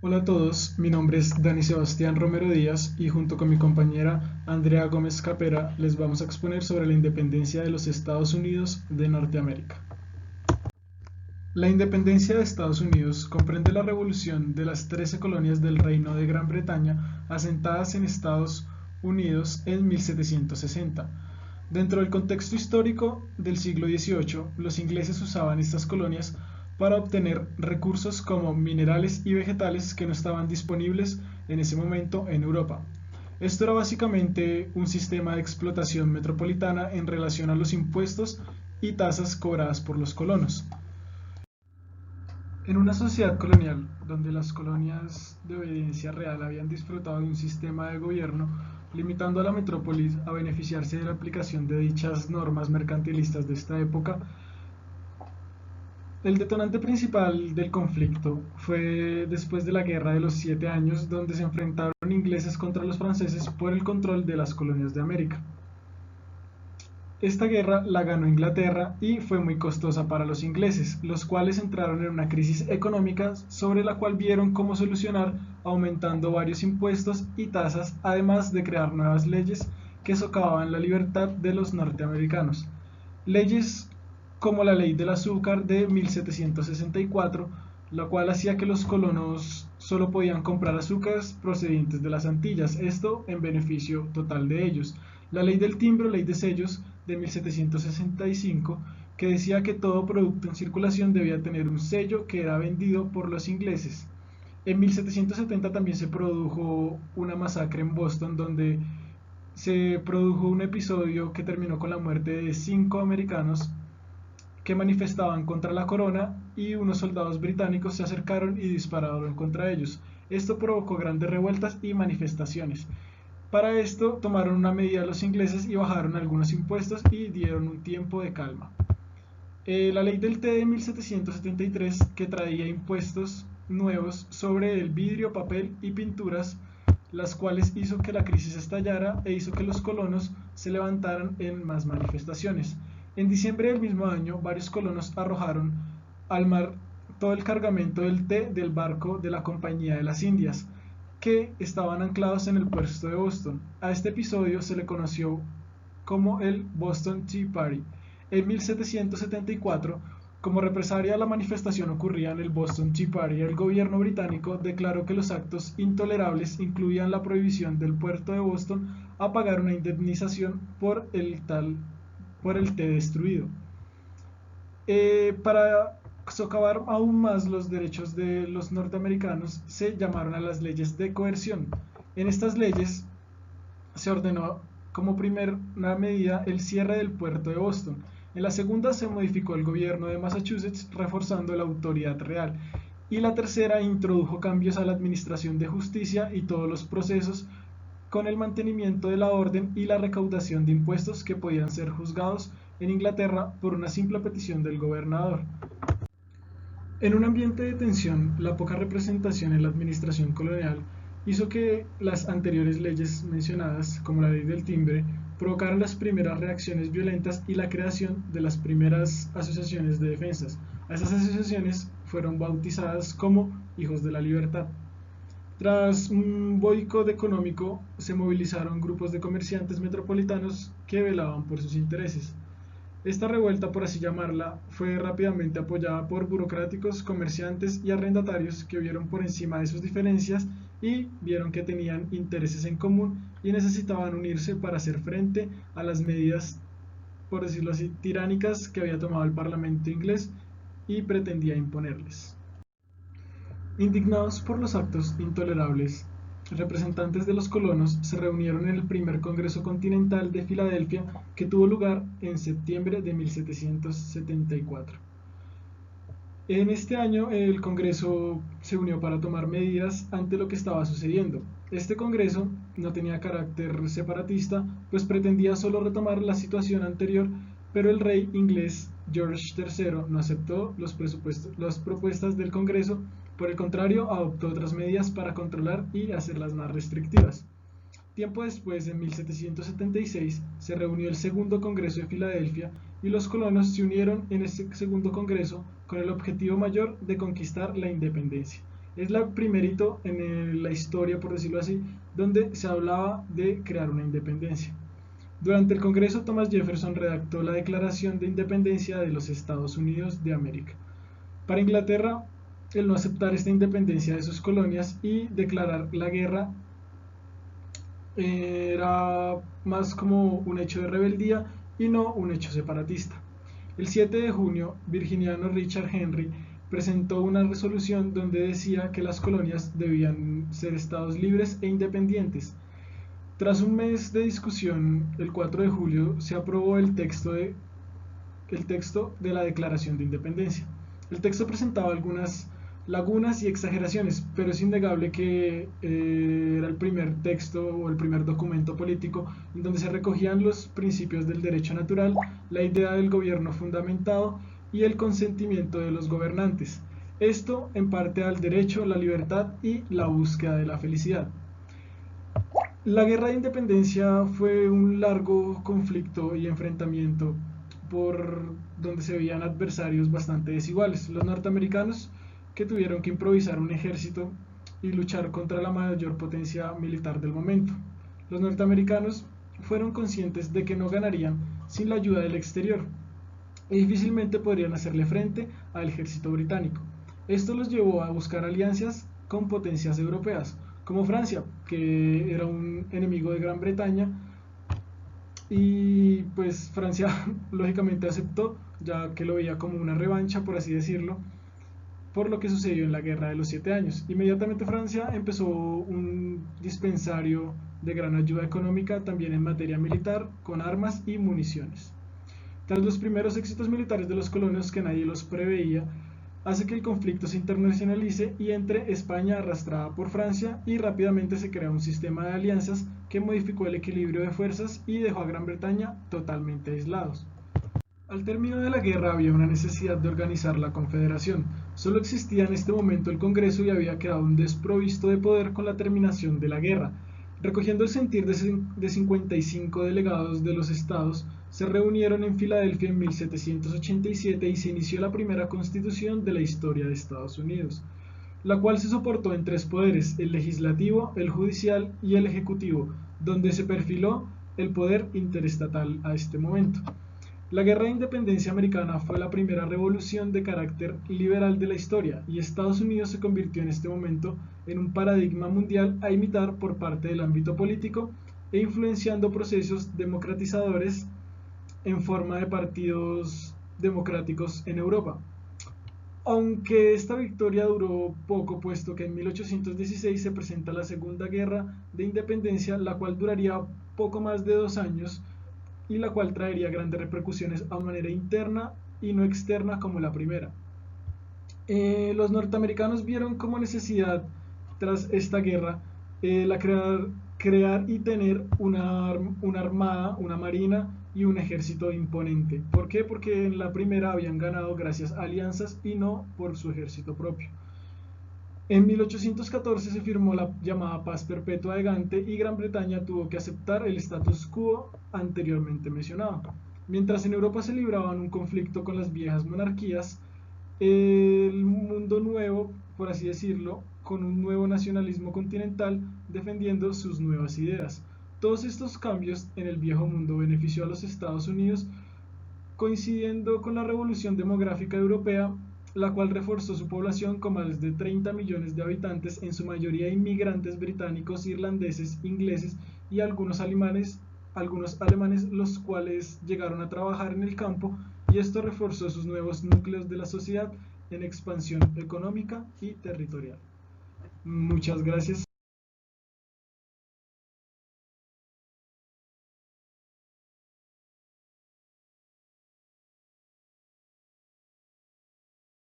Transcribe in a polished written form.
Hola a todos, mi nombre es Dani Sebastián Romero Díaz y junto con mi compañera Andrea Gómez Capera les vamos a exponer sobre la independencia de los Estados Unidos de Norteamérica. La independencia de Estados Unidos comprende la revolución de las 13 colonias del Reino de Gran Bretaña asentadas en Estados Unidos en 1760. Dentro del contexto histórico del siglo XVIII, los ingleses usaban estas colonias para obtener recursos como minerales y vegetales que no estaban disponibles en ese momento en Europa. Esto era básicamente un sistema de explotación metropolitana en relación a los impuestos y tasas cobradas por los colonos. En una sociedad colonial, donde las colonias de obediencia real habían disfrutado de un sistema de gobierno limitando a la metrópolis a beneficiarse de la aplicación de dichas normas mercantilistas de esta época, el detonante principal del conflicto fue después de la Guerra de los Siete Años, donde se enfrentaron ingleses contra los franceses por el control de las colonias de América. Esta guerra la ganó Inglaterra y fue muy costosa para los ingleses, los cuales entraron en una crisis económica sobre la cual vieron cómo solucionar aumentando varios impuestos y tasas, además de crear nuevas leyes que socavaban la libertad de los norteamericanos. Leyes como la ley del azúcar de 1764, la cual hacía que los colonos solo podían comprar azúcares procedentes de las Antillas, esto en beneficio total de ellos. La ley del timbre, ley de sellos de 1765, que decía que todo producto en circulación debía tener un sello que era vendido por los ingleses. En 1770 también se produjo una masacre en Boston donde se produjo un episodio que terminó con la muerte de 5 americanos que manifestaban contra la corona y unos soldados británicos se acercaron y dispararon contra ellos. Esto provocó grandes revueltas y manifestaciones. Para esto tomaron una medida los ingleses y bajaron algunos impuestos y dieron un tiempo de calma. La ley del té de 1773, que traía impuestos nuevos sobre el vidrio, papel y pinturas, las cuales hizo que la crisis estallara e hizo que los colonos se levantaran en más manifestaciones. En diciembre del mismo año, varios colonos arrojaron al mar todo el cargamento del té del barco de la Compañía de las Indias, que estaban anclados en el puerto de Boston. A este episodio se le conoció como el Boston Tea Party. En 1774, como represalia a la manifestación ocurrida en el Boston Tea Party, el gobierno británico declaró que los actos intolerables incluían la prohibición del puerto de Boston a pagar una indemnización por el té destruido. Para socavar aún más los derechos de los norteamericanos, se llamaron a las leyes de coerción. En estas leyes se ordenó como primera medida el cierre del puerto de Boston. En la segunda se modificó el gobierno de Massachusetts reforzando la autoridad real. Y la tercera introdujo cambios a la administración de justicia y todos los procesos con el mantenimiento de la orden y la recaudación de impuestos que podían ser juzgados en Inglaterra por una simple petición del gobernador. En un ambiente de tensión, la poca representación en la administración colonial hizo que las anteriores leyes mencionadas, como la ley del timbre, provocaran las primeras reacciones violentas y la creación de las primeras asociaciones de defensas. A esas asociaciones fueron bautizadas como Hijos de la Libertad. Tras un boicot económico, se movilizaron grupos de comerciantes metropolitanos que velaban por sus intereses. Esta revuelta, por así llamarla, fue rápidamente apoyada por burocráticos, comerciantes y arrendatarios que vieron por encima de sus diferencias y vieron que tenían intereses en común y necesitaban unirse para hacer frente a las medidas, por decirlo así, tiránicas que había tomado el Parlamento inglés y pretendía imponerles. Indignados por los actos intolerables, representantes de los colonos se reunieron en el primer Congreso Continental de Filadelfia que tuvo lugar en septiembre de 1774. En este año el Congreso se unió para tomar medidas ante lo que estaba sucediendo. Este Congreso no tenía carácter separatista, pues pretendía solo retomar la situación anterior, pero el rey inglés George III no aceptó las propuestas del Congreso, por el contrario, adoptó otras medidas para controlar y hacerlas más restrictivas. Tiempo después, en 1776, se reunió el Segundo Congreso de Filadelfia y los colonos se unieron en este segundo congreso con el objetivo mayor de conquistar la independencia. Es el primer hito en la historia, por decirlo así, donde se hablaba de crear una independencia. Durante el Congreso, Thomas Jefferson redactó la Declaración de Independencia de los Estados Unidos de América. Para Inglaterra, el no aceptar esta independencia de sus colonias y declarar la guerra era más como un hecho de rebeldía y no un hecho separatista. El 7 de junio, virginiano Richard Henry presentó una resolución donde decía que las colonias debían ser estados libres e independientes. Tras un mes de discusión, el 4 de julio se aprobó el texto de la Declaración de Independencia. El texto presentaba algunas lagunas y exageraciones, pero es innegable que era el primer texto o el primer documento político en donde se recogían los principios del derecho natural, la idea del gobierno fundamentado y el consentimiento de los gobernantes. Esto en parte al derecho, la libertad y la búsqueda de la felicidad. La guerra de independencia fue un largo conflicto y enfrentamiento por donde se veían adversarios bastante desiguales. Los norteamericanos, que tuvieron que improvisar un ejército y luchar contra la mayor potencia militar del momento. Los norteamericanos fueron conscientes de que no ganarían sin la ayuda del exterior y difícilmente podrían hacerle frente al ejército británico. Esto los llevó a buscar alianzas con potencias europeas, como Francia, que era un enemigo de Gran Bretaña, y pues Francia lógicamente aceptó, ya que lo veía como una revancha, por así decirlo, por lo que sucedió en la Guerra de los 7 años. Inmediatamente Francia empezó un dispensario de gran ayuda económica, también en materia militar, con armas y municiones. Tras los primeros éxitos militares de los colonos, que nadie los preveía, hace que el conflicto se internacionalice y entre España arrastrada por Francia, y rápidamente se crea un sistema de alianzas que modificó el equilibrio de fuerzas y dejó a Gran Bretaña totalmente aislados. Al término de la guerra había una necesidad de organizar la Confederación. Solo existía en este momento el Congreso y había quedado un desprovisto de poder con la terminación de la guerra. Recogiendo el sentir de 55 delegados de los estados, se reunieron en Filadelfia en 1787 y se inició la primera constitución de la historia de Estados Unidos, la cual se soportó en 3 poderes: el legislativo, el judicial y el ejecutivo, donde se perfiló el poder interestatal a este momento. La Guerra de Independencia Americana fue la primera revolución de carácter liberal de la historia, y Estados Unidos se convirtió en este momento en un paradigma mundial a imitar por parte del ámbito político e influenciando procesos democratizadores en forma de partidos democráticos en Europa. Aunque esta victoria duró poco, puesto que en 1816 se presenta la Segunda Guerra de Independencia, la cual duraría poco más de 2 años, y la cual traería grandes repercusiones a manera interna y no externa como la primera. Los norteamericanos vieron como necesidad, tras esta guerra, crear y tener una armada, una marina y un ejército imponente. ¿Por qué? Porque en la primera habían ganado gracias a alianzas y no por su ejército propio. En 1814 se firmó la llamada Paz Perpetua de Gante y Gran Bretaña tuvo que aceptar el status quo anteriormente mencionado. Mientras en Europa se libraban un conflicto con las viejas monarquías, el mundo nuevo, por así decirlo, con un nuevo nacionalismo continental defendiendo sus nuevas ideas. Todos estos cambios en el viejo mundo benefició a los Estados Unidos, coincidiendo con la revolución demográfica europea, la cual reforzó su población con más de 30 millones de habitantes, en su mayoría inmigrantes británicos, irlandeses, ingleses y algunos alemanes, los cuales llegaron a trabajar en el campo, y esto reforzó sus nuevos núcleos de la sociedad en expansión económica y territorial. Muchas gracias.